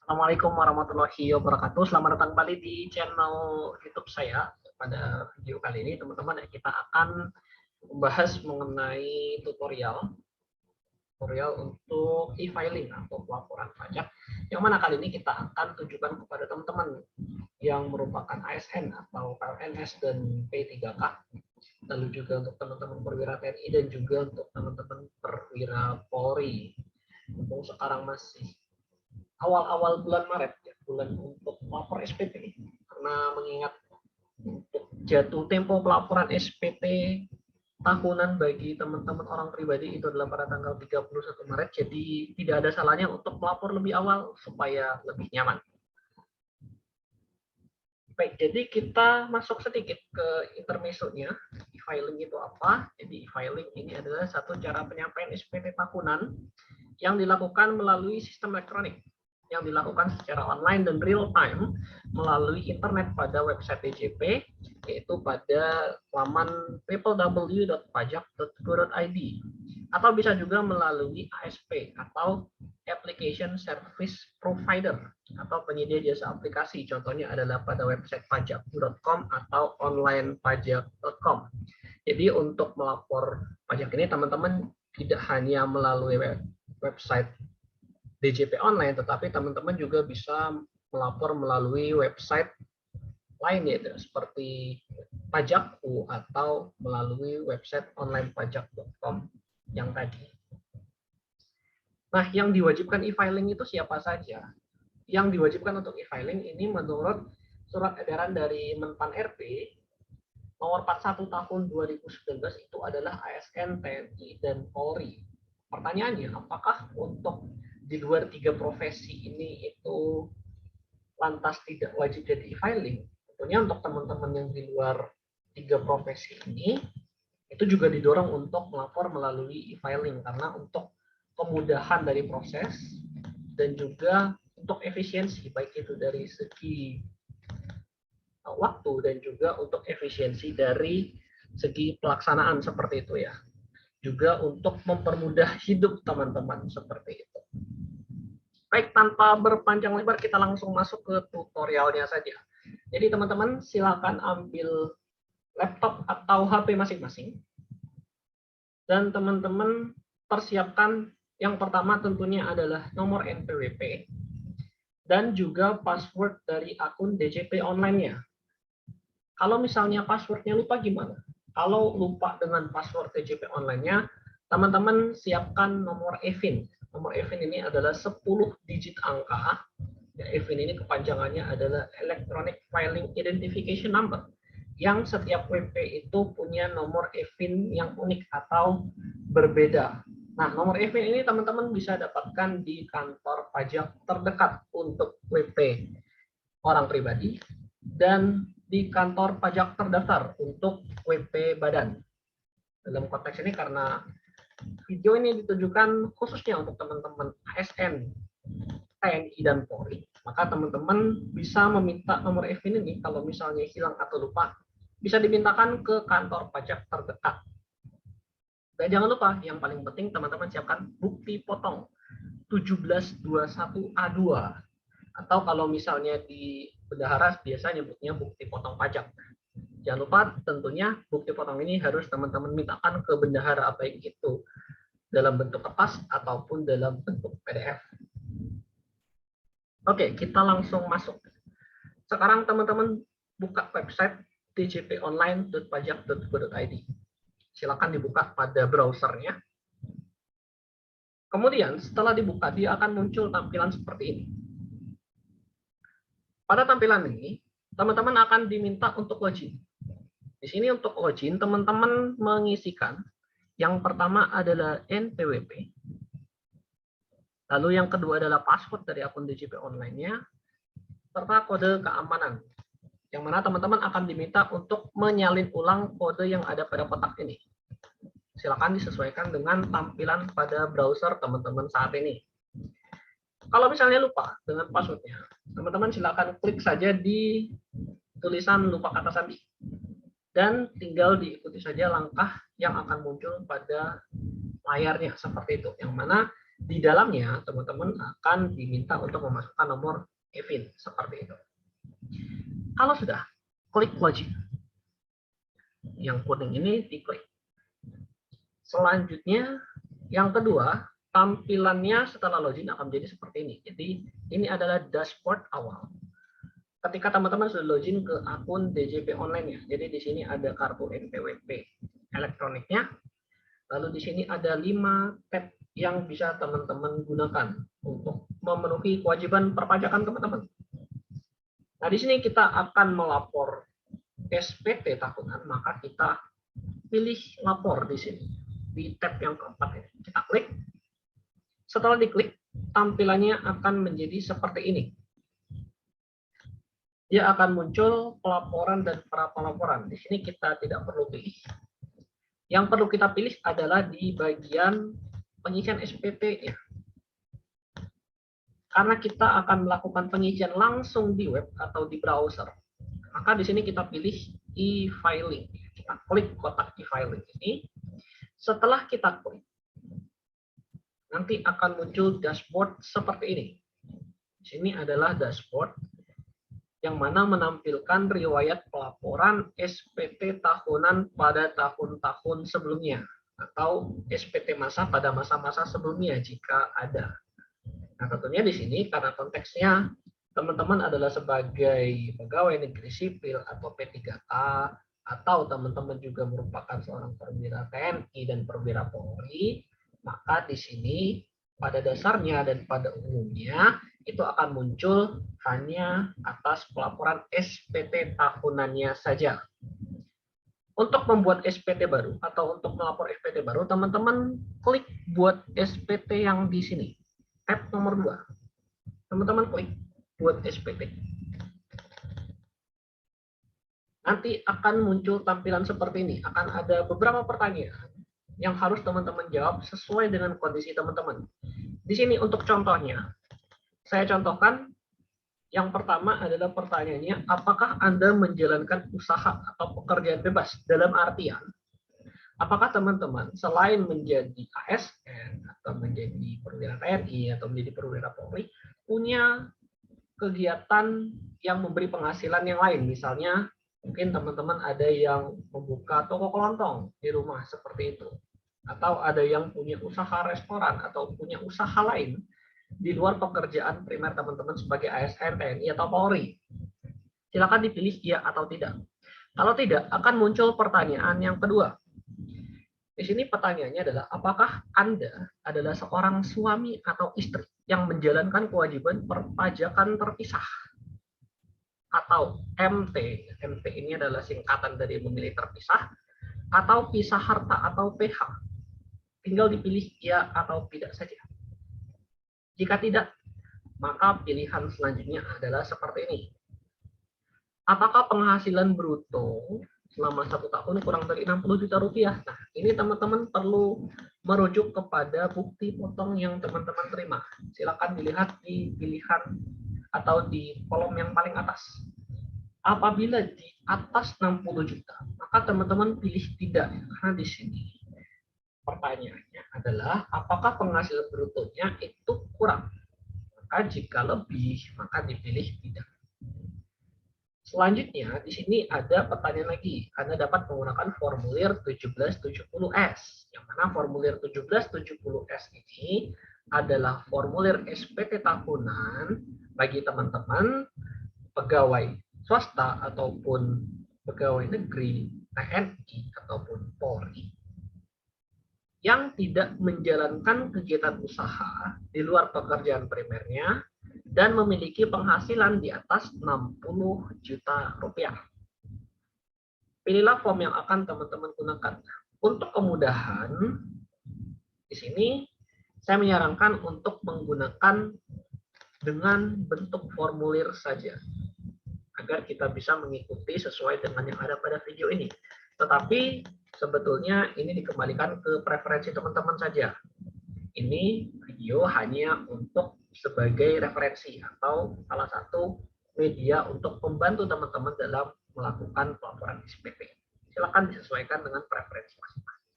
Assalamualaikum warahmatullahi wabarakatuh. Selamat datang kembali di channel YouTube saya. Pada video kali ini, teman-teman, kita akan membahas mengenai tutorial untuk e-filing atau pelaporan pajak. Yang mana kali ini kita akan tunjukkan kepada teman-teman yang merupakan ASN atau PNS dan P3K. Lalu juga untuk teman-teman perwira TNI dan juga untuk teman-teman perwira Polri. Mumpung sekarang masih awal-awal bulan Maret, ya, bulan untuk melapor SPT, karena mengingat untuk jatuh tempo pelaporan SPT tahunan bagi teman-teman orang pribadi itu adalah pada tanggal 31 Maret, jadi tidak ada salahnya untuk melapor lebih awal supaya lebih nyaman. Baik, jadi kita masuk sedikit ke intermezzonya. E-filing itu apa? Jadi e-filing ini adalah satu cara penyampaian SPT tahunan yang dilakukan melalui sistem elektronik, yang dilakukan secara online dan real time melalui internet pada website DJP, yaitu pada laman www.pajak.go.id, atau bisa juga melalui ASP atau Application Service Provider atau penyedia jasa aplikasi. Contohnya adalah pada website pajak.com atau onlinepajak.com. Jadi untuk melapor pajak ini teman-teman tidak hanya melalui website DJP online, tetapi teman-teman juga bisa melapor melalui website lain, yaitu seperti Pajakku atau melalui website onlinepajak.com yang tadi. Nah, yang diwajibkan e-filing itu siapa saja? Yang diwajibkan untuk e-filing ini menurut surat edaran dari Menpan RB nomor 41 tahun 2019 itu adalah ASN, TNI, dan Polri. Pertanyaannya, apakah untuk di luar tiga profesi ini itu lantas tidak wajib jadi e-filing? Tentunya untuk teman-teman yang di luar tiga profesi ini itu juga didorong untuk melapor melalui e-filing, karena untuk kemudahan dari proses dan juga untuk efisiensi, baik itu dari segi waktu dan juga untuk efisiensi dari segi pelaksanaan seperti itu ya. Juga untuk mempermudah hidup teman-teman seperti itu. Baik, tanpa berpanjang lebar kita langsung masuk ke tutorialnya saja. Jadi teman-teman silakan ambil laptop atau HP masing-masing. Dan teman-teman persiapkan yang pertama tentunya adalah nomor NPWP dan juga password dari akun DJP online-nya. Kalau misalnya passwordnya lupa gimana? Kalau lupa dengan password DJP online-nya, teman-teman siapkan nomor EVIN. Nomor EVIN ini adalah 10 digit angka. Ya, EVIN ini kepanjangannya adalah Electronic Filing Identification Number, yang setiap WP itu punya nomor EVIN yang unik atau berbeda. Nah, nomor EVIN ini teman-teman bisa dapatkan di kantor pajak terdekat untuk WP orang pribadi dan di kantor pajak terdaftar untuk WP badan. Dalam konteks ini karena video ini ditujukan khususnya untuk teman-teman ASN, TNI, dan Polri, maka teman-teman bisa meminta nomor EVIN ini kalau misalnya hilang atau lupa, bisa dimintakan ke kantor pajak terdekat. Dan jangan lupa, yang paling penting teman-teman siapkan bukti potong 1721A2. Atau kalau misalnya di bendahara biasa nyebutnya bukti potong pajak. Jangan lupa tentunya bukti potong ini harus teman-teman mintakan ke bendahara, baik itu dalam bentuk kertas ataupun dalam bentuk PDF. Oke, kita langsung masuk. Sekarang teman-teman buka website djponline.pajak.go.id. Silakan dibuka pada browsernya. Kemudian setelah dibuka, dia akan muncul tampilan seperti ini. Pada tampilan ini, teman-teman akan diminta untuk login. Di sini untuk login, teman-teman mengisikan yang pertama adalah NPWP. Lalu yang kedua adalah password dari akun DJP online-nya, serta kode keamanan. Yang mana teman-teman akan diminta untuk menyalin ulang kode yang ada pada kotak ini. Silakan disesuaikan dengan tampilan pada browser teman-teman saat ini. Kalau misalnya lupa dengan passwordnya, teman-teman silakan klik saja di tulisan lupa kata sandi. Dan tinggal diikuti saja langkah yang akan muncul pada layarnya seperti itu. Yang mana Di dalamnya, teman-teman akan diminta untuk memasukkan nomor EVIN, seperti itu. Kalau sudah, klik login. Yang kuning ini diklik. Selanjutnya, yang kedua, tampilannya setelah login akan menjadi seperti ini. Jadi, ini adalah dashboard awal. Ketika teman-teman sudah login ke akun DJP online-nya, jadi di sini ada kartu NPWP elektroniknya, lalu di sini ada 5 tab yang bisa teman-teman gunakan untuk memenuhi kewajiban perpajakan teman-teman. Nah, di sini kita akan melapor SPT tahunan, maka kita pilih lapor di sini. Di tab yang keempat ini. Kita klik. Setelah diklik, tampilannya akan menjadi seperti ini. Dia akan muncul pelaporan dan pra pelaporan. Di sini kita tidak perlu pilih. Yang perlu kita pilih adalah di bagian pengisian SPT-nya. Karena kita akan melakukan pengisian langsung di web atau di browser. Maka di sini kita pilih e-filing. Kita klik kotak e-filing ini. Setelah kita klik, nanti akan muncul dashboard seperti ini. Di sini adalah dashboard yang mana menampilkan riwayat pelaporan SPT tahunan pada tahun-tahun sebelumnya atau SPT masa pada masa-masa sebelumnya jika ada. Nah, tentunya di sini karena konteksnya teman-teman adalah sebagai pegawai negeri sipil atau P3K atau teman-teman juga merupakan seorang perwira TNI dan perwira Polri, maka di sini pada dasarnya dan pada umumnya itu akan muncul hanya atas pelaporan SPT tahunannya saja. Untuk membuat SPT baru atau untuk melapor SPT baru, teman-teman klik buat SPT yang di sini. Tab nomor 2. Teman-teman klik buat SPT. Nanti akan muncul tampilan seperti ini. Akan ada beberapa pertanyaan yang harus teman-teman jawab sesuai dengan kondisi teman-teman. Di sini untuk contohnya, saya contohkan yang pertama adalah pertanyaannya, apakah Anda menjalankan usaha atau pekerjaan bebas? Dalam artian, apakah teman-teman selain menjadi ASN atau menjadi perwira TNI atau menjadi perwira Polri, punya kegiatan yang memberi penghasilan yang lain? Misalnya, mungkin teman-teman ada yang membuka toko kelontong di rumah seperti itu. Atau ada yang punya usaha restoran atau punya usaha lain di luar pekerjaan primer teman-teman sebagai ASN, TNI, atau Polri. Silakan dipilih iya atau tidak. Kalau tidak, akan muncul pertanyaan yang kedua. Di sini pertanyaannya adalah, apakah Anda adalah seorang suami atau istri yang menjalankan kewajiban perpajakan terpisah? Atau MT. MT ini adalah singkatan dari memilih terpisah. Atau pisah harta atau PH. Tinggal dipilih iya atau tidak saja. Jika tidak, maka pilihan selanjutnya adalah seperti ini. Apakah penghasilan bruto selama 1 tahun kurang dari 60 juta rupiah? Nah, ini teman-teman perlu merujuk kepada bukti potong yang teman-teman terima. Silakan dilihat di pilihan atau di kolom yang paling atas. Apabila di atas 60 juta, maka teman-teman pilih tidak, karena di sini pertanyaannya adalah apakah penghasilan brutonya itu kurang. Maka jika lebih, maka dipilih tidak. Selanjutnya, di sini ada pertanyaan lagi. Anda dapat menggunakan formulir 1770S. Yang mana formulir 1770S ini adalah formulir SPT tahunan bagi teman-teman pegawai swasta ataupun pegawai negeri, TNI ataupun Polri yang tidak menjalankan kegiatan usaha di luar pekerjaan primernya dan memiliki penghasilan di atas 60 juta rupiah. Pilihlah form yang akan teman-teman gunakan. Untuk kemudahan, di sini saya menyarankan untuk menggunakan dengan bentuk formulir saja, agar kita bisa mengikuti sesuai dengan yang ada pada video ini. Tetapi sebetulnya ini dikembalikan ke preferensi teman-teman saja. Ini video hanya untuk sebagai referensi atau salah satu media untuk membantu teman-teman dalam melakukan pelaporan SPT. Silakan disesuaikan dengan preferensi masing-masing.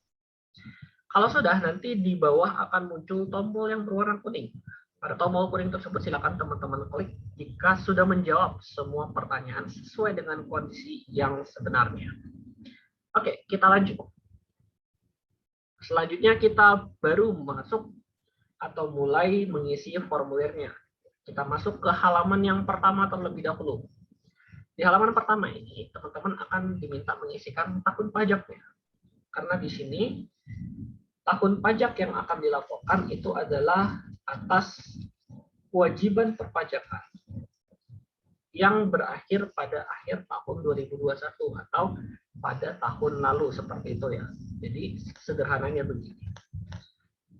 Kalau sudah, nanti di bawah akan muncul tombol yang berwarna kuning. Pada tombol kuning tersebut silakan teman-teman klik jika sudah menjawab semua pertanyaan sesuai dengan kondisi yang sebenarnya. Oke, kita lanjut. Selanjutnya kita baru masuk atau mulai mengisi formulirnya. Kita masuk ke halaman yang pertama terlebih dahulu. Di halaman pertama ini, teman-teman akan diminta mengisikan tahun pajaknya. Karena di sini, tahun pajak yang akan dilaporkan itu adalah atas kewajiban perpajakan yang berakhir pada akhir tahun 2021 atau pada tahun lalu, seperti itu ya. Jadi sederhananya begini.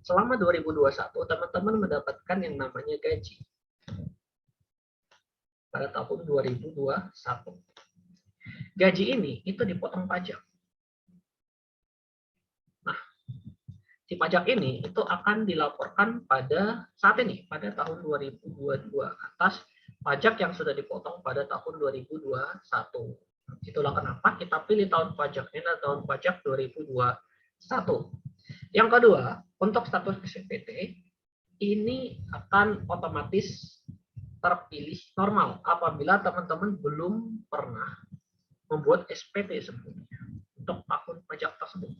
Selama 2021, teman-teman mendapatkan yang namanya gaji pada tahun 2021. Gaji ini itu dipotong pajak. Nah, si pajak ini itu akan dilaporkan pada saat ini, pada tahun 2022 atas pajak yang sudah dipotong pada tahun 2021. Itulah kenapa kita pilih tahun pajaknya adalah tahun pajak 2021. Yang kedua, untuk status SPT ini akan otomatis terpilih normal apabila teman-teman belum pernah membuat SPT sebelumnya untuk tahun pajak tersebut.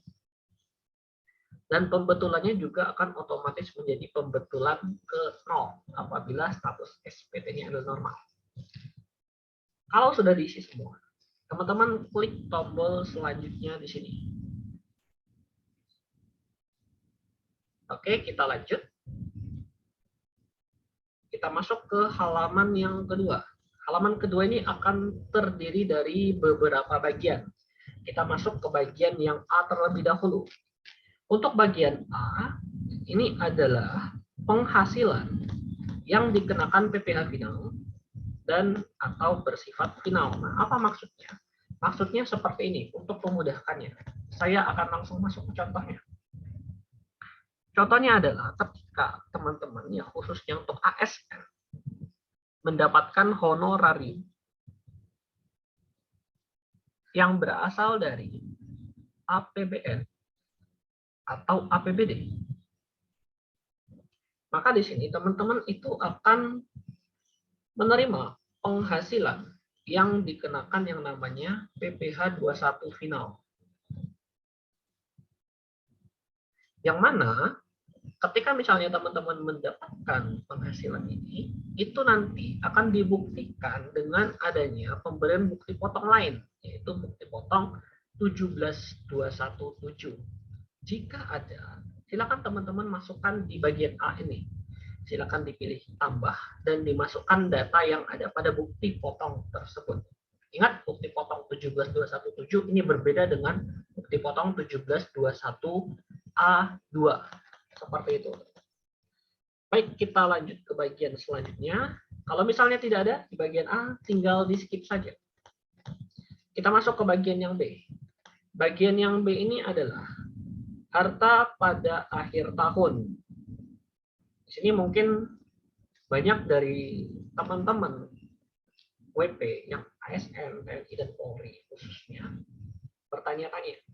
Dan pembetulannya juga akan otomatis menjadi pembetulan ke 0 apabila status SPT-nya adalah normal. Kalau sudah diisi semua, teman-teman klik tombol selanjutnya di sini. Oke, kita lanjut. Kita masuk ke halaman yang kedua. Halaman kedua ini akan terdiri dari beberapa bagian. Kita masuk ke bagian yang A terlebih dahulu. Untuk bagian A, ini adalah penghasilan yang dikenakan PPh final dan atau bersifat final. Nah, apa maksudnya? Maksudnya seperti ini, untuk memudahkannya. Saya akan langsung masuk ke contohnya. Contohnya adalah ketika teman-teman, ya khususnya untuk ASN, mendapatkan honorarium yang berasal dari APBN atau APBD. Maka di sini teman-teman itu akan menerima penghasilan yang dikenakan yang namanya PPh 21 final. Yang mana ketika misalnya teman-teman mendapatkan penghasilan ini, itu nanti akan dibuktikan dengan adanya pemberian bukti potong lain, yaitu bukti potong 17217. Jika ada, silakan teman-teman masukkan di bagian A ini. Silakan dipilih tambah dan dimasukkan data yang ada pada bukti potong tersebut. Ingat, bukti potong 17217 ini berbeda dengan bukti potong 1721A2. Seperti itu. Baik, kita lanjut ke bagian selanjutnya. Kalau misalnya tidak ada di bagian A, tinggal di skip saja. Kita masuk ke bagian yang B. Bagian yang B ini adalah harta pada akhir tahun. Di sini mungkin banyak dari teman-teman WP yang ASN, TNI, dan Polri khususnya bertanya-tanya,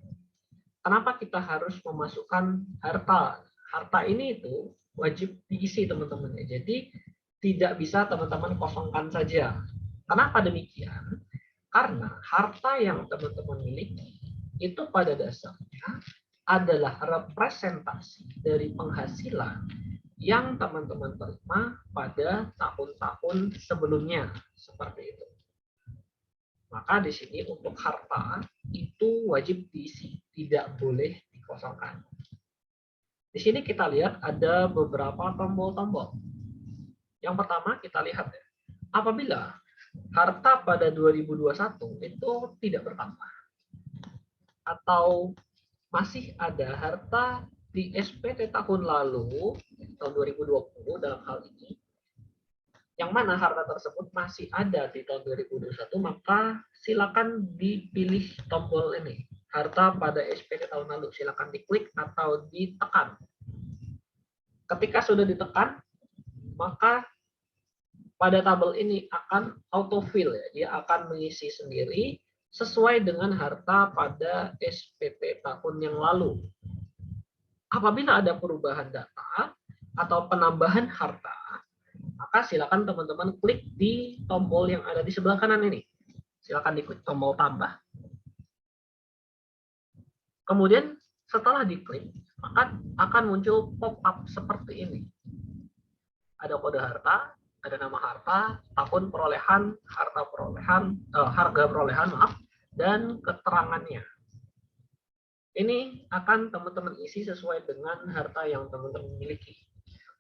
kenapa kita harus memasukkan harta? Harta ini itu wajib diisi teman-teman. Jadi tidak bisa teman-teman kosongkan saja. Kenapa demikian? Karena harta yang teman-teman miliki itu pada dasarnya adalah representasi dari penghasilan yang teman-teman terima pada tahun-tahun sebelumnya, seperti itu. Maka di sini untuk harta itu wajib diisi, tidak boleh dikosongkan. Di sini kita lihat ada beberapa tombol-tombol. Yang pertama kita lihat ya, apabila harta pada 2021 itu tidak bertambah atau masih ada harta di SPT tahun lalu, tahun 2020 dalam hal ini, yang mana harta tersebut masih ada di tahun 2021, maka silakan dipilih tombol ini, harta pada SPT tahun lalu, silakan diklik atau ditekan. Ketika sudah ditekan, maka pada tabel ini akan autofill, ya, dia akan mengisi sendiri sesuai dengan harta pada SPT tahun yang lalu. Apabila ada perubahan data atau penambahan harta, maka silakan teman-teman klik di tombol yang ada di sebelah kanan ini. Silakan diklik tombol tambah. Kemudian setelah diklik, maka akan muncul pop-up seperti ini. Ada kode harta, ada nama harta, tahun perolehan, harga perolehan, maaf, dan keterangannya. Ini akan teman-teman isi sesuai dengan harta yang teman-teman miliki.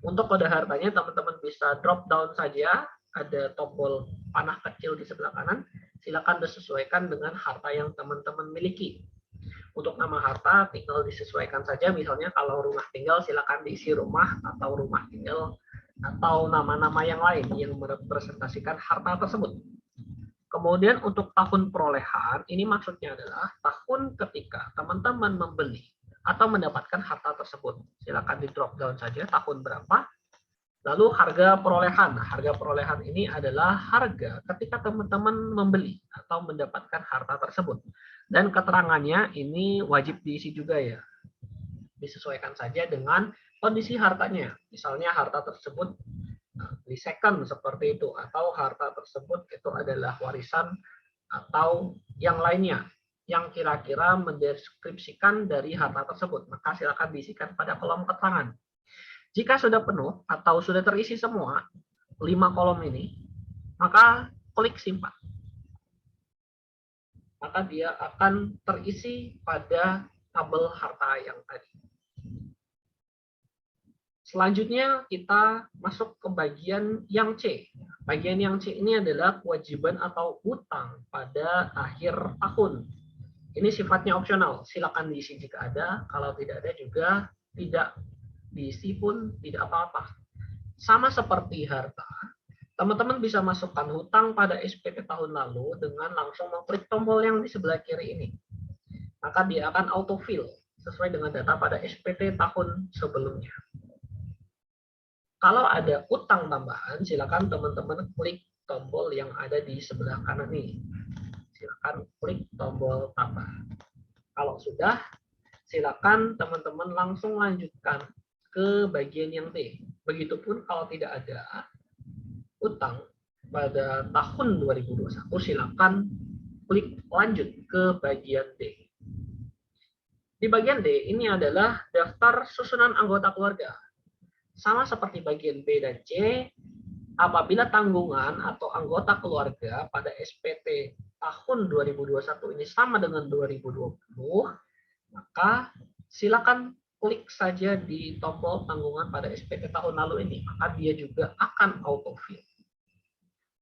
Untuk kode hartanya, teman-teman bisa drop down saja, ada tombol panah kecil di sebelah kanan, silakan disesuaikan dengan harta yang teman-teman miliki. Untuk nama harta tinggal disesuaikan saja, misalnya kalau rumah tinggal silakan diisi rumah atau rumah tinggal atau nama-nama yang lain yang merepresentasikan harta tersebut. Kemudian untuk tahun perolehan, ini maksudnya adalah tahun ketika teman-teman membeli atau mendapatkan harta tersebut. Silakan di drop down saja tahun berapa. Lalu harga perolehan. Nah, harga perolehan ini adalah harga ketika teman-teman membeli atau mendapatkan harta tersebut. Dan keterangannya ini wajib diisi juga ya. Disesuaikan saja dengan kondisi hartanya. Misalnya harta tersebut di second seperti itu, atau harta tersebut itu adalah warisan atau yang lainnya yang kira-kira mendeskripsikan dari harta tersebut, maka silakan diisikan pada kolom keterangan. Jika sudah penuh atau sudah terisi semua 5 kolom ini, maka klik simpan. Maka dia akan terisi pada tabel harta yang tadi. Selanjutnya kita masuk ke bagian yang C. Bagian yang C ini adalah kewajiban atau utang pada akhir tahun. Ini sifatnya opsional, silakan diisi jika ada, kalau tidak ada juga tidak diisi pun tidak apa-apa. Sama seperti harta, teman-teman bisa masukkan hutang pada SPT tahun lalu dengan langsung mengklik tombol yang di sebelah kiri ini. Maka dia akan autofill sesuai dengan data pada SPT tahun sebelumnya. Kalau ada utang tambahan, silakan teman-teman klik tombol yang ada di sebelah kanan ini. Silakan klik tombol tambah. Kalau sudah, silakan teman-teman langsung lanjutkan ke bagian yang D. Begitupun kalau tidak ada utang pada tahun 2021, silakan klik lanjut ke bagian D. Di bagian D ini adalah daftar susunan anggota keluarga. Sama seperti bagian B dan C, apabila tanggungan atau anggota keluarga pada SPT tahun 2021 ini sama dengan 2020, maka silakan klik saja di tombol tanggungan pada SPT tahun lalu ini, maka dia juga akan autofill.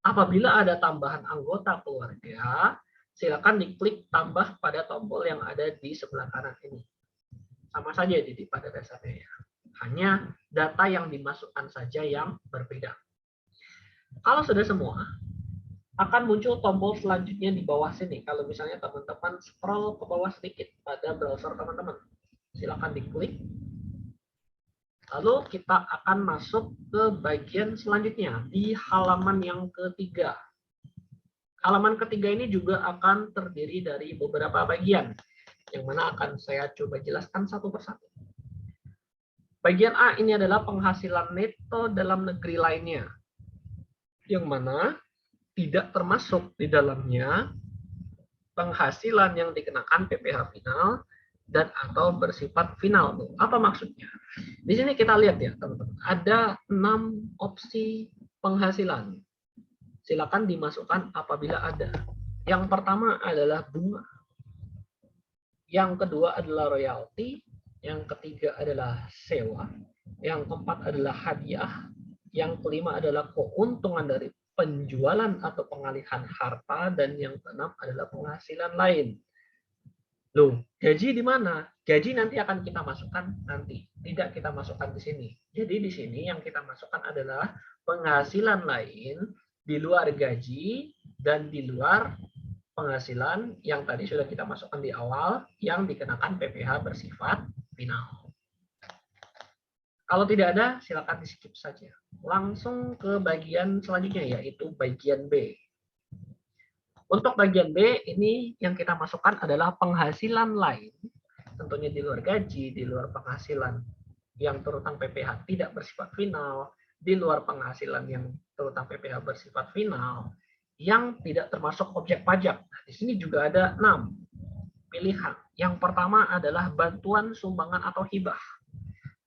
Apabila ada tambahan anggota keluarga, silakan diklik tambah pada tombol yang ada di sebelah kanan ini. Sama saja pada dasarnya ya. Hanya data yang dimasukkan saja yang berbeda. Kalau sudah semua, akan muncul tombol selanjutnya di bawah sini. Kalau misalnya teman-teman scroll ke bawah sedikit pada browser teman-teman, silakan diklik. Lalu kita akan masuk ke bagian selanjutnya di halaman yang ketiga. Halaman ketiga ini juga akan terdiri dari beberapa bagian, yang mana akan saya coba jelaskan satu persatu. Bagian A ini adalah penghasilan neto dalam negeri lainnya, yang mana tidak termasuk di dalamnya penghasilan yang dikenakan PPh final dan atau bersifat final. Apa maksudnya? Di sini kita lihat ya teman-teman, ada 6 opsi penghasilan. Silakan dimasukkan apabila ada. Yang pertama adalah bunga. Yang kedua adalah royalti. Yang ketiga adalah sewa, yang keempat adalah hadiah, yang kelima adalah keuntungan dari penjualan atau pengalihan harta, dan yang keenam adalah penghasilan lain. Loh, gaji di mana? Gaji nanti akan kita masukkan nanti, tidak kita masukkan di sini. Jadi di sini yang kita masukkan adalah penghasilan lain di luar gaji dan di luar penghasilan yang tadi sudah kita masukkan di awal yang dikenakan PPh bersifat final. Kalau tidak ada, silakan di skip saja. Langsung ke bagian selanjutnya, yaitu bagian B. Untuk bagian B, ini yang kita masukkan adalah penghasilan lain tentunya di luar gaji, di luar penghasilan yang terutang PPh tidak bersifat final, di luar penghasilan yang terutang PPh bersifat final, yang tidak termasuk objek pajak. Nah, di sini juga ada 6 pilihan. Yang pertama adalah bantuan, sumbangan, atau hibah.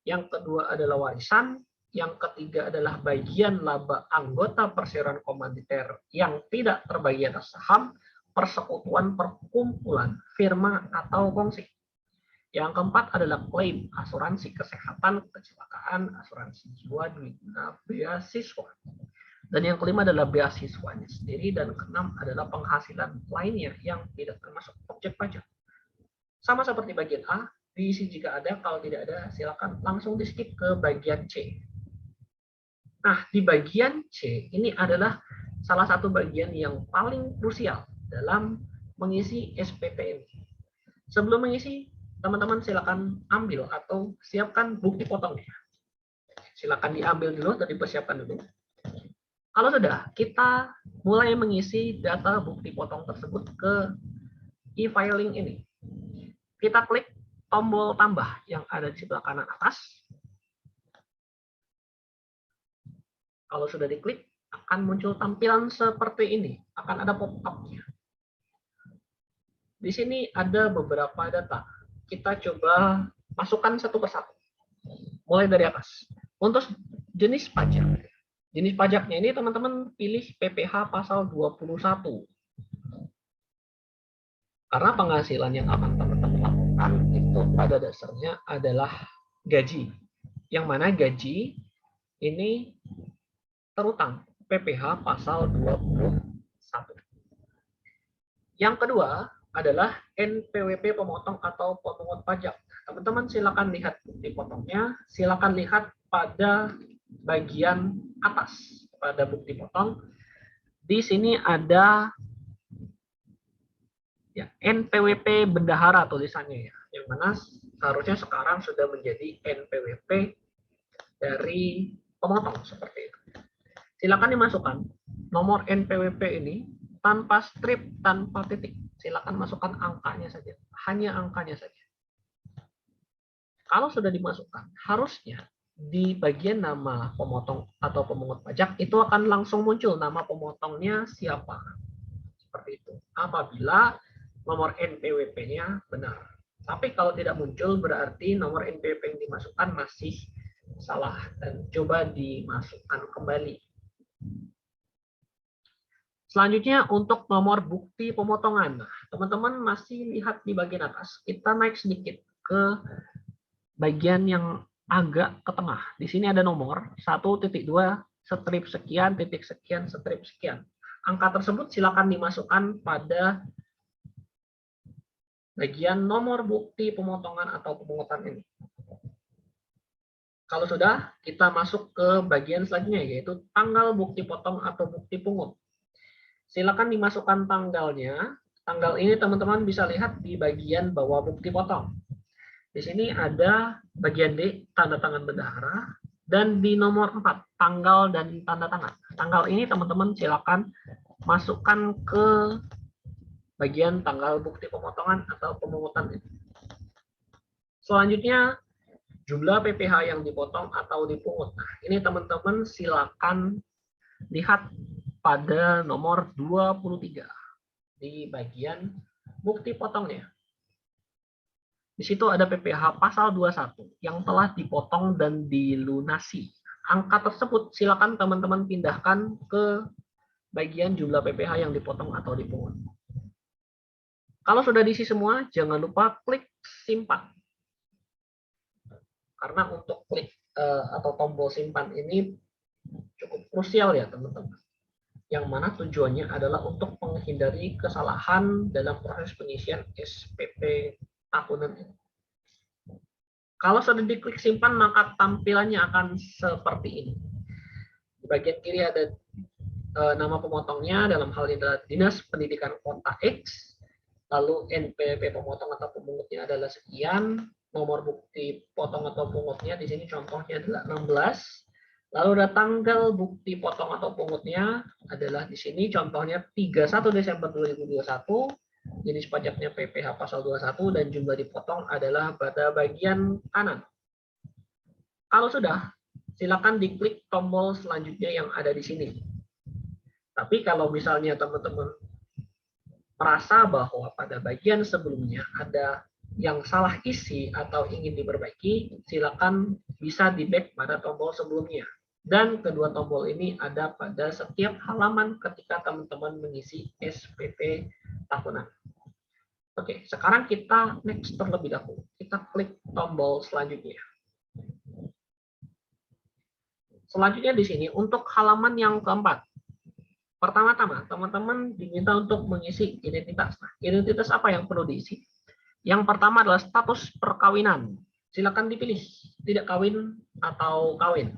Yang kedua adalah warisan. Yang ketiga adalah bagian laba anggota perseroan komanditer yang tidak terbagi atas saham, persekutuan, perkumpulan, firma, atau kongsi. Yang keempat adalah klaim, asuransi kesehatan, kecelakaan, asuransi jiwa, beasiswa. Dan yang kelima adalah beasiswanya sendiri. Dan keenam adalah penghasilan lainnya yang tidak termasuk objek pajak. Sama seperti bagian A, diisi jika ada, kalau tidak ada silakan langsung di skip ke bagian C. Nah, di bagian C ini adalah salah satu bagian yang paling krusial dalam mengisi SPT ini. Sebelum mengisi, teman-teman silakan ambil atau siapkan bukti potongnya. Silakan diambil dulu atau dipersiapkan dulu. Kalau sudah, kita mulai mengisi data bukti potong tersebut ke e-filing ini. Kita klik tombol tambah yang ada di sebelah kanan atas. Kalau sudah diklik, akan muncul tampilan seperti ini. Akan ada pop-up-nya. Di sini ada beberapa data. Kita coba masukkan satu persatu. Mulai dari atas. Untuk jenis pajak. Jenis pajaknya ini teman-teman pilih PPh pasal 21. Karena penghasilan yang akan teman-teman lakukan itu pada dasarnya adalah gaji. Yang mana gaji ini terutang PPh pasal 21. Yang kedua adalah NPWP pemotong atau pemungut pajak. Teman-teman silakan lihat bukti potongnya, silakan lihat pada bagian atas pada bukti potong. Di sini ada ya, NPWP bendahara tulisannya ya, yang mana seharusnya sekarang sudah menjadi NPWP dari pemotong seperti itu. Silakan dimasukkan nomor NPWP ini tanpa strip, tanpa titik. Silakan masukkan angkanya saja, hanya angkanya saja. Kalau sudah dimasukkan, harusnya di bagian nama pemotong atau pemungut pajak itu akan langsung muncul nama pemotongnya siapa. Seperti itu. Apabila nomor NPWP-nya benar. Tapi kalau tidak muncul berarti nomor NPWP yang dimasukkan masih salah dan coba dimasukkan kembali. Selanjutnya untuk nomor bukti pemotongan. Nah, teman-teman masih lihat di bagian atas. Kita naik sedikit ke bagian yang agak ke tengah. Di sini ada nomor 1.2 strip sekian, titik sekian, strip sekian. Angka tersebut silakan dimasukkan pada bagian nomor bukti pemotongan atau pemungutan ini. Kalau sudah, kita masuk ke bagian selanjutnya, yaitu tanggal bukti potong atau bukti pungut. Silakan dimasukkan tanggalnya. Tanggal ini teman-teman bisa lihat di bagian bawah bukti potong. Di sini ada bagian D, tanda tangan bendahara, dan di nomor 4, tanggal dan tanda tangan. Tanggal ini teman-teman silakan masukkan ke bagian tanggal bukti pemotongan atau pemungutan ini. Selanjutnya, jumlah PPh yang dipotong atau dipungut. Nah, ini teman-teman silakan lihat pada nomor 23 di bagian bukti potongnya. Di situ ada PPh pasal 21 yang telah dipotong dan dilunasi. Angka tersebut silakan teman-teman pindahkan ke bagian jumlah PPh yang dipotong atau dipungut. Kalau sudah diisi semua, jangan lupa klik simpan. Karena untuk klik atau tombol simpan ini cukup krusial ya teman-teman. Yang mana tujuannya adalah untuk menghindari kesalahan dalam proses pengisian SPT tahunan ini. Kalau sudah diklik simpan, maka tampilannya akan seperti ini. Di bagian kiri ada nama pemotongnya, dalam hal ini adalah Dinas Pendidikan Kota X, lalu NPWP pemotong atau pemungutnya adalah sekian, nomor bukti potong atau pungutnya di sini contohnya adalah 16. Lalu ada tanggal bukti potong atau pungutnya adalah di sini contohnya 31 Desember 2021. Jenis pajaknya PPh pasal 21 dan jumlah dipotong adalah pada bagian kanan. Kalau sudah, silakan diklik tombol selanjutnya yang ada di sini. Tapi kalau misalnya teman-teman merasa bahwa pada bagian sebelumnya ada yang salah isi atau ingin diperbaiki, silakan bisa di-back pada tombol sebelumnya. Dan kedua tombol ini ada pada setiap halaman ketika teman-teman mengisi SPP tahunan. Oke, sekarang kita next terlebih dahulu. Kita klik tombol selanjutnya. Selanjutnya di sini untuk halaman yang keempat. Pertama-tama, teman-teman diminta untuk mengisi identitas. Nah, identitas apa yang perlu diisi? Yang pertama adalah status perkawinan. Silakan dipilih, tidak kawin atau kawin.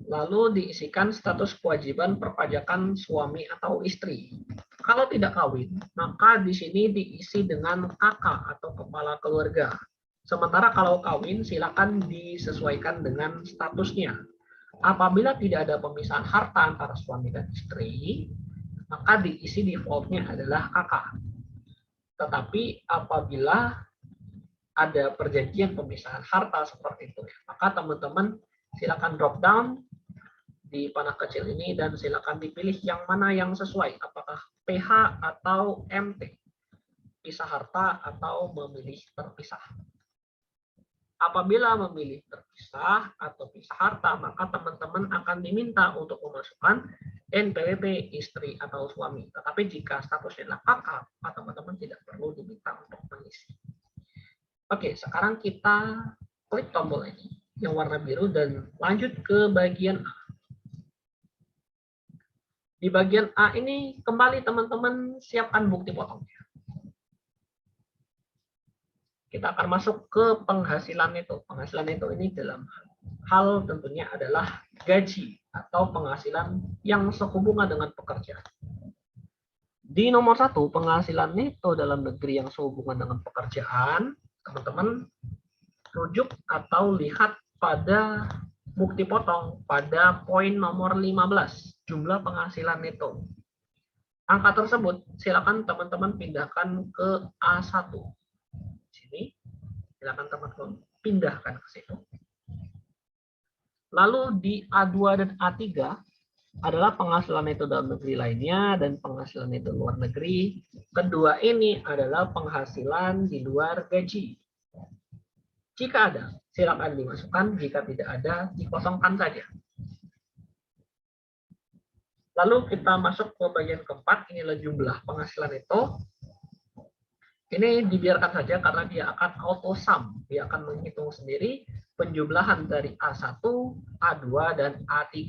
Lalu diisikan status kewajiban perpajakan suami atau istri. Kalau tidak kawin, maka di sini diisi dengan kakak atau kepala keluarga. Sementara kalau kawin, silakan disesuaikan dengan statusnya. Apabila tidak ada pemisahan harta antara suami dan istri, maka diisi defaultnya adalah kakak. Tetapi apabila ada perjanjian pemisahan harta seperti itu, maka teman-teman silakan drop down di panah kecil ini dan silakan dipilih yang mana yang sesuai, apakah PH atau MT, pisah harta atau memilih terpisah. Apabila memilih terpisah atau pisah harta, maka teman-teman akan diminta untuk memasukkan NPWP istri atau suami. Tetapi jika statusnya adalah kakak, maka teman-teman tidak perlu diminta untuk mengisi. Oke, sekarang kita klik tombol ini yang warna biru dan lanjut ke bagian A. Di bagian A ini kembali teman-teman siapkan bukti potongnya. Kita akan masuk ke penghasilan neto. Penghasilan neto ini dalam hal tentunya adalah gaji atau penghasilan yang sehubungan dengan pekerjaan. Di nomor 1, penghasilan neto dalam negeri yang sehubungan dengan pekerjaan, teman-teman rujuk atau lihat pada bukti potong pada poin nomor 15, jumlah penghasilan neto. Angka tersebut silakan teman-teman pindahkan ke A1. Sini, silakan teman-teman pindahkan ke situ. Lalu di A2 dan A3 adalah penghasilan neto dalam negeri lainnya dan penghasilan neto luar negeri. Kedua ini adalah penghasilan di luar gaji. Jika ada, silakan dimasukkan. Jika tidak ada, dikosongkan saja. Lalu kita masuk ke bagian keempat. Inilah jumlah penghasilan neto. Ini dibiarkan saja karena dia akan auto sum. Dia akan menghitung sendiri penjumlahan dari A1, A2, dan A3.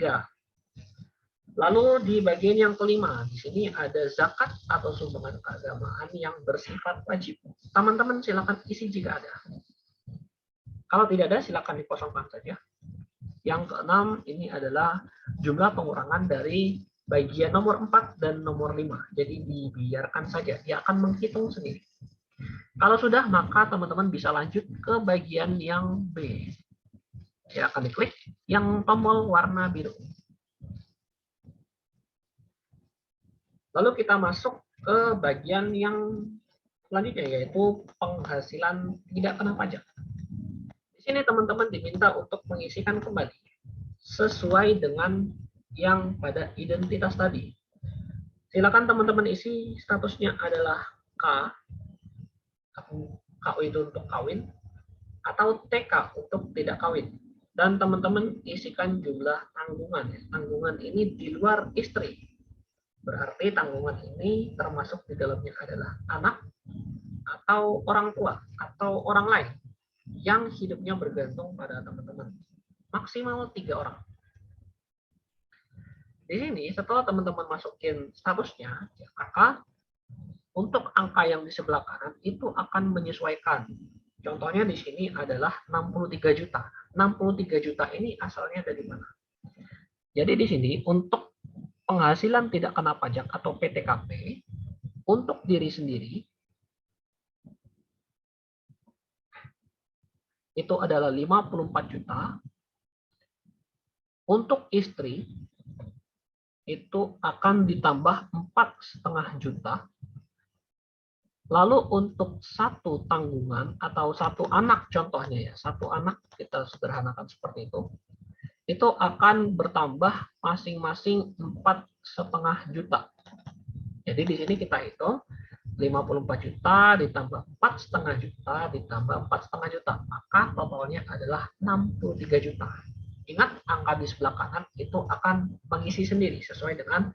Lalu di bagian yang kelima, di sini ada zakat atau sumbangan keagamaan yang bersifat wajib. Teman-teman silakan isi jika ada. Kalau tidak ada, silakan dikosongkan saja. Yang keenam, ini adalah jumlah pengurangan dari bagian nomor 4 dan nomor 5. Jadi dibiarkan saja, dia akan menghitung sendiri. Kalau sudah, maka teman-teman bisa lanjut ke bagian yang B. Ya, akan diklik yang tombol warna biru. Lalu kita masuk ke bagian yang selanjutnya, yaitu penghasilan tidak kena pajak. Di sini teman-teman diminta untuk mengisikan kembali sesuai dengan yang pada identitas tadi. Silakan teman-teman isi statusnya adalah K, KU itu untuk kawin, atau TK untuk tidak kawin. Dan teman-teman isikan jumlah tanggungan. Tanggungan ini di luar istri. Berarti tanggungan ini termasuk di dalamnya adalah anak, atau orang tua, atau orang lain yang hidupnya bergantung pada teman-teman. Maksimal 3 orang. Di sini setelah teman-teman masukin statusnya, maka untuk angka yang di sebelah kanan itu akan menyesuaikan. Contohnya di sini adalah 63 juta. 63 juta ini asalnya dari mana? Jadi di sini untuk penghasilan tidak kena pajak atau PTKP untuk diri sendiri itu adalah 54 juta. Untuk istri itu akan ditambah 4,5 juta. Lalu untuk satu tanggungan atau satu anak contohnya ya, satu anak kita sederhanakan seperti itu akan bertambah masing-masing 4,5 juta. Jadi di sini kita hitung 54 juta ditambah 4,5 juta ditambah 4,5 juta, maka totalnya adalah 63 juta. Ingat, angka di sebelah kanan itu akan mengisi sendiri sesuai dengan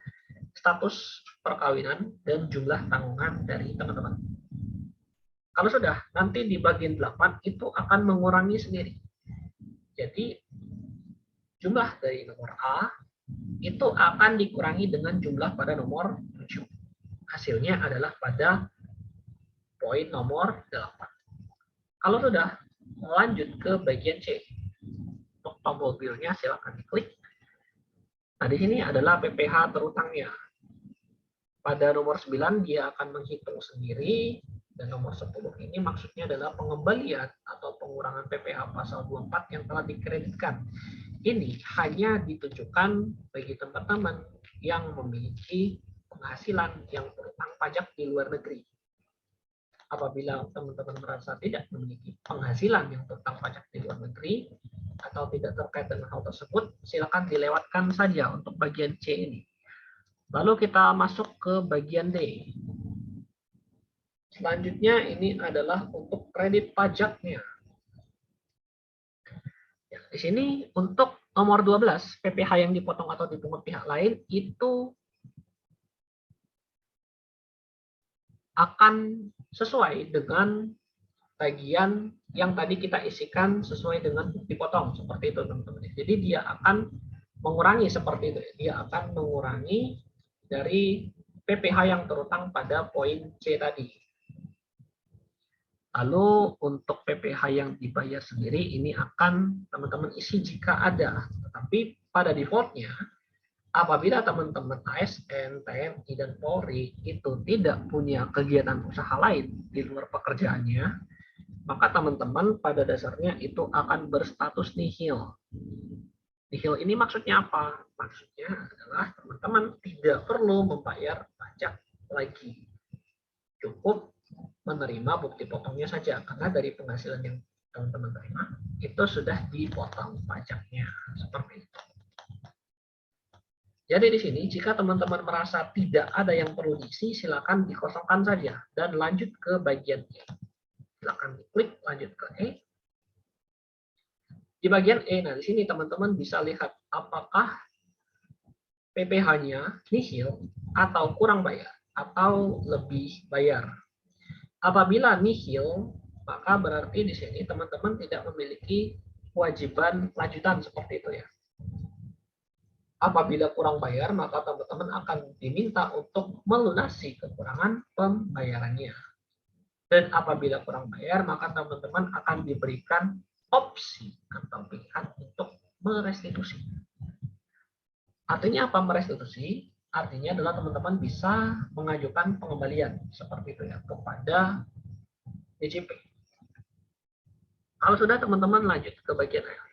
status perkawinan dan jumlah tanggungan dari teman-teman. Kalau sudah, nanti di bagian 8 itu akan mengurangi sendiri. Jadi jumlah dari nomor A itu akan dikurangi dengan jumlah pada nomor 7. Hasilnya adalah pada poin nomor 8. Kalau sudah, lanjut ke bagian C. Untuk tombol birunya silakan diklik. Nah, di sini adalah PPh terutangnya. Pada nomor 9 dia akan menghitung sendiri, dan nomor 10 ini maksudnya adalah pengembalian atau pengurangan PPh pasal 24 yang telah dikreditkan. Ini hanya ditujukan bagi teman-teman yang memiliki penghasilan yang terutang pajak di luar negeri. Apabila teman-teman merasa tidak memiliki penghasilan yang terutang pajak di luar negeri atau tidak terkait dengan hal tersebut, silakan dilewatkan saja untuk bagian C ini. Lalu kita masuk ke bagian D. Selanjutnya ini adalah untuk kredit pajaknya. Ya, di sini untuk nomor 12, PPh yang dipotong atau dipungut pihak lain itu akan sesuai dengan bagian yang tadi kita isikan sesuai dengan dipotong, seperti itu teman-teman. Jadi dia akan mengurangi seperti itu. Dia akan mengurangi dari PPh yang terutang pada poin C tadi. Lalu untuk PPh yang dibayar sendiri ini akan teman-teman isi jika ada. Tetapi pada defaultnya, apabila teman-teman ASN, TNI, dan Polri itu tidak punya kegiatan usaha lain di luar pekerjaannya, maka teman-teman pada dasarnya itu akan berstatus nihil. Nihil ini maksudnya apa? Maksudnya adalah teman-teman tidak perlu membayar pajak lagi. Cukup menerima bukti potongnya saja, karena dari penghasilan yang teman-teman terima itu sudah dipotong pajaknya. Seperti itu. Jadi di sini jika teman-teman merasa tidak ada yang perlu diisi, silakan dikosongkan saja dan lanjut ke bagian E. Silakan diklik lanjut ke E. Di bagian E, nah di sini teman-teman bisa lihat apakah PPh-nya nihil atau kurang bayar atau lebih bayar. Apabila nihil, maka berarti di sini teman-teman tidak memiliki kewajiban lanjutan seperti itu ya. Apabila kurang bayar, maka teman-teman akan diminta untuk melunasi kekurangan pembayarannya. Dan apabila kurang bayar, maka teman-teman akan diberikan opsi atau pilihan untuk merestitusi. Artinya apa merestitusi? Artinya adalah teman-teman bisa mengajukan pengembalian seperti itu ya kepada DJP. Kalau sudah, teman-teman lanjut ke bagian F.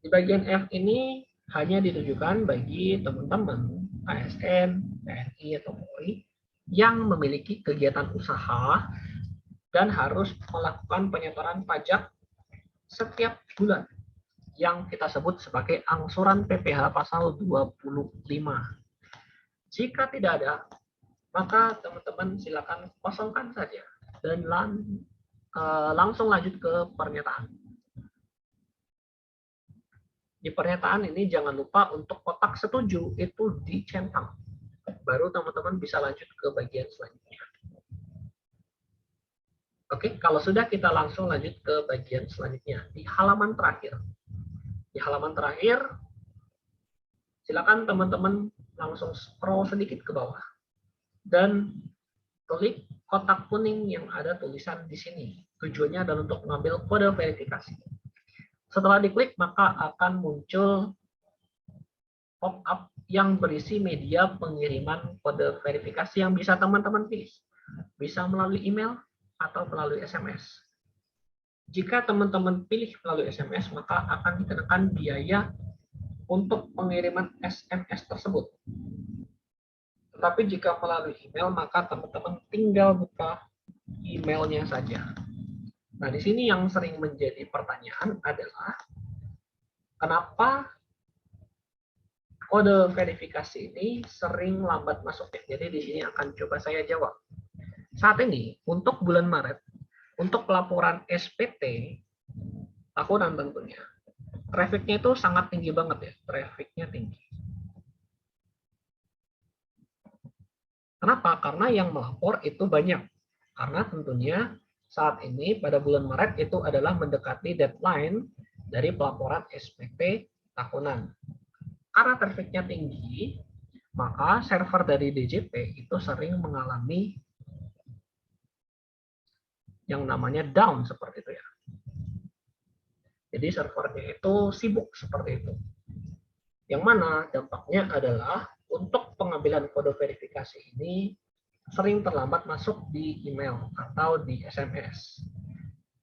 Di bagian F ini hanya ditujukan bagi teman-teman ASN, TNI, atau Polri yang memiliki kegiatan usaha dan harus melakukan penyetoran pajak setiap bulan yang kita sebut sebagai angsuran PPh pasal 25. Jika tidak ada, maka teman-teman silakan kosongkan saja dan langsung lanjut ke pernyataan. Di pernyataan ini jangan lupa untuk kotak setuju itu dicentang. Baru teman-teman bisa lanjut ke bagian selanjutnya. Oke, kalau sudah kita langsung lanjut ke bagian selanjutnya. Di halaman terakhir. Di halaman terakhir, silakan teman-teman langsung scroll sedikit ke bawah. Dan klik kotak kuning yang ada tulisan di sini. Tujuannya adalah untuk mengambil kode verifikasi. Setelah diklik, maka akan muncul pop-up yang berisi media pengiriman kode verifikasi yang bisa teman-teman pilih. Bisa melalui email atau melalui SMS. Jika teman-teman pilih melalui SMS, maka akan dikenakan biaya untuk pengiriman SMS tersebut. Tetapi jika melalui email, maka teman-teman tinggal buka emailnya saja. Nah, di sini yang sering menjadi pertanyaan adalah kenapa kode verifikasi ini sering lambat masuknya. Jadi di sini akan coba saya jawab. Saat ini untuk bulan Maret, untuk pelaporan SPT tahunan tentunya, trafficnya itu sangat tinggi banget ya, trafficnya tinggi. Kenapa? Karena yang melapor itu banyak. Karena tentunya saat ini pada bulan Maret itu adalah mendekati deadline dari pelaporan SPT tahunan. Karena trafficnya tinggi, maka server dari DJP itu sering mengalami yang namanya down seperti itu ya. Jadi servernya itu sibuk seperti itu. Yang mana dampaknya adalah untuk pengambilan kode verifikasi ini sering terlambat masuk di email atau di SMS.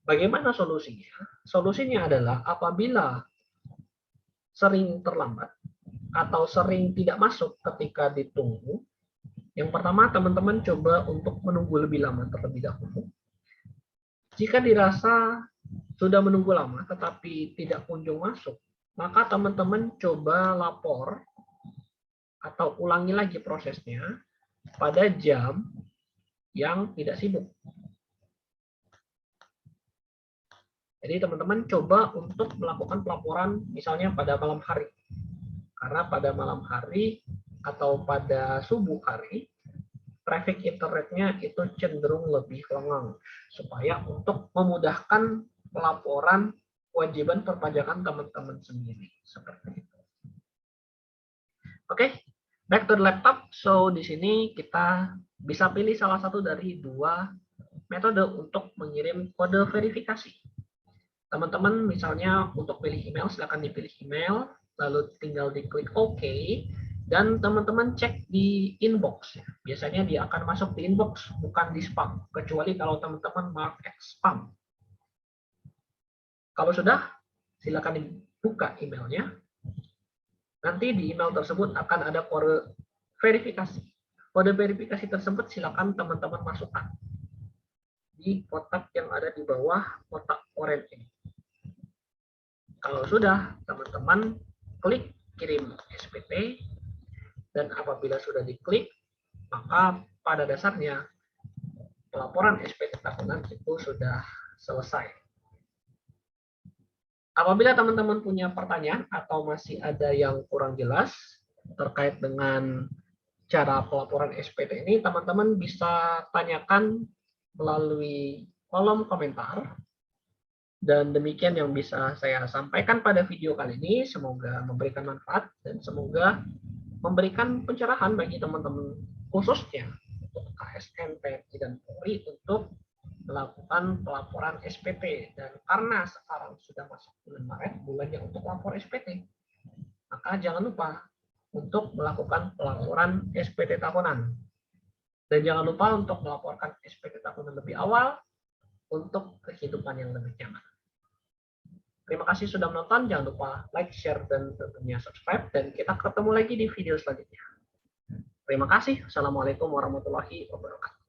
Bagaimana solusinya? Solusinya adalah apabila sering terlambat atau sering tidak masuk ketika ditunggu, yang pertama teman-teman coba untuk menunggu lebih lama terlebih dahulu. Jika dirasa sudah menunggu lama tetapi tidak kunjung masuk, maka teman-teman coba lapor atau ulangi lagi prosesnya pada jam yang tidak sibuk. Jadi teman-teman coba untuk melakukan pelaporan misalnya pada malam hari. Karena pada malam hari atau pada subuh hari, traffic internetnya itu cenderung lebih lengang. Supaya untuk memudahkan pelaporan kewajiban perpajakan teman-teman sendiri. Seperti itu. Oke. Back to the laptop, so di sini kita bisa pilih salah satu dari dua metode untuk mengirim kode verifikasi. Teman-teman misalnya untuk pilih email, silakan dipilih email, lalu tinggal diklik OK, dan teman-teman cek di inbox. Biasanya dia akan masuk di inbox, bukan di spam, kecuali kalau teman-teman mark as spam. Kalau sudah, silakan dibuka emailnya. Nanti di email tersebut akan ada kode verifikasi. Kode verifikasi tersebut silakan teman-teman masukkan di kotak yang ada di bawah kotak oranye ini. Kalau sudah, teman-teman klik kirim SPT, dan apabila sudah diklik, maka pada dasarnya pelaporan SPT tahunan itu sudah selesai. Apabila teman-teman punya pertanyaan atau masih ada yang kurang jelas terkait dengan cara pelaporan SPT ini, teman-teman bisa tanyakan melalui kolom komentar. Dan demikian yang bisa saya sampaikan pada video kali ini. Semoga memberikan manfaat dan semoga memberikan pencerahan bagi teman-teman khususnya untuk ASN, TNI, dan Polri untuk melakukan pelaporan SPT. Dan karena sekarang sudah masuk bulan Maret, bulannya untuk lapor SPT, maka jangan lupa untuk melakukan pelaporan SPT tahunan. Dan jangan lupa untuk melaporkan SPT tahunan lebih awal untuk kehidupan yang lebih nyaman. Terima kasih sudah menonton. Jangan lupa like, share, dan tentunya subscribe. Dan kita ketemu lagi di video selanjutnya. Terima kasih. Assalamualaikum warahmatullahi wabarakatuh.